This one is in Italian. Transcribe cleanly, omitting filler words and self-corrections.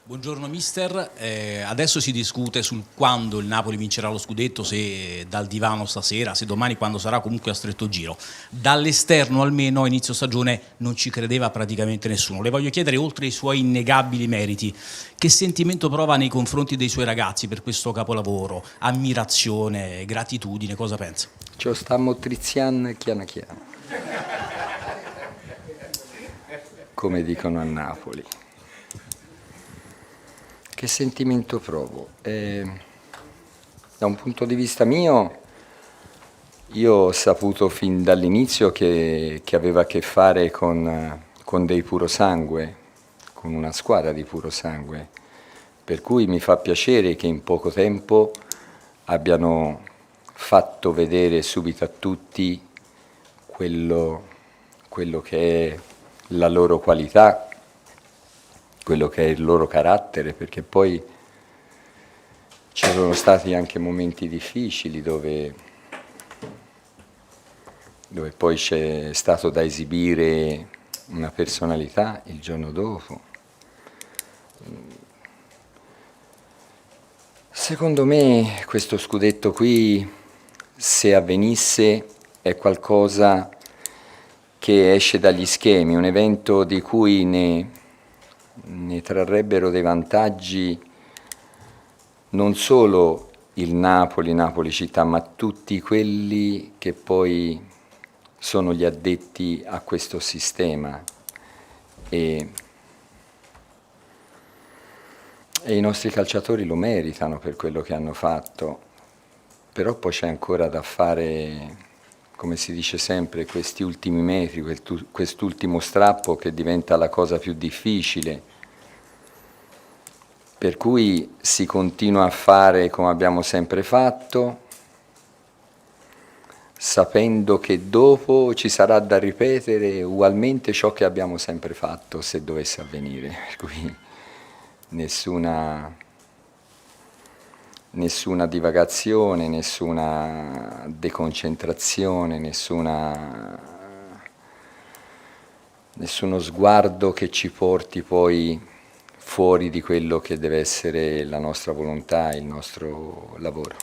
Buongiorno mister, adesso si discute sul quando il Napoli vincerà lo scudetto, se dal divano stasera, se domani, quando sarà, comunque a stretto giro. Dall'esterno almeno a inizio stagione non ci credeva praticamente nessuno. Le voglio chiedere, oltre ai suoi innegabili meriti, che sentimento prova nei confronti dei suoi ragazzi per questo capolavoro? Ammirazione, gratitudine, cosa pensa? Ci stiamo triziando chiano chiano, come dicono a Napoli. Che sentimento provo? Da un punto di vista mio, io ho saputo fin dall'inizio che aveva a che fare con dei purosangue, con una squadra di purosangue, per cui mi fa piacere che in poco tempo abbiano fatto vedere subito a tutti quello che è la loro qualità, quello che è il loro carattere, perché poi c'erano stati anche momenti difficili dove poi c'è stato da esibire una personalità il giorno dopo. Secondo me questo scudetto qui, se avvenisse, è qualcosa che esce dagli schemi, un evento di cui ne trarrebbero dei vantaggi non solo il Napoli, Napoli città, ma tutti quelli che poi sono gli addetti a questo sistema. E i nostri calciatori lo meritano per quello che hanno fatto, però poi c'è ancora da fare, come si dice sempre, questi ultimi metri, quest'ultimo strappo che diventa la cosa più difficile, per cui si continua a fare come abbiamo sempre fatto, sapendo che dopo ci sarà da ripetere ugualmente ciò che abbiamo sempre fatto se dovesse avvenire, per cui nessuna divagazione, nessuna deconcentrazione, nessuno sguardo che ci porti poi fuori di quello che deve essere la nostra volontà, il nostro lavoro.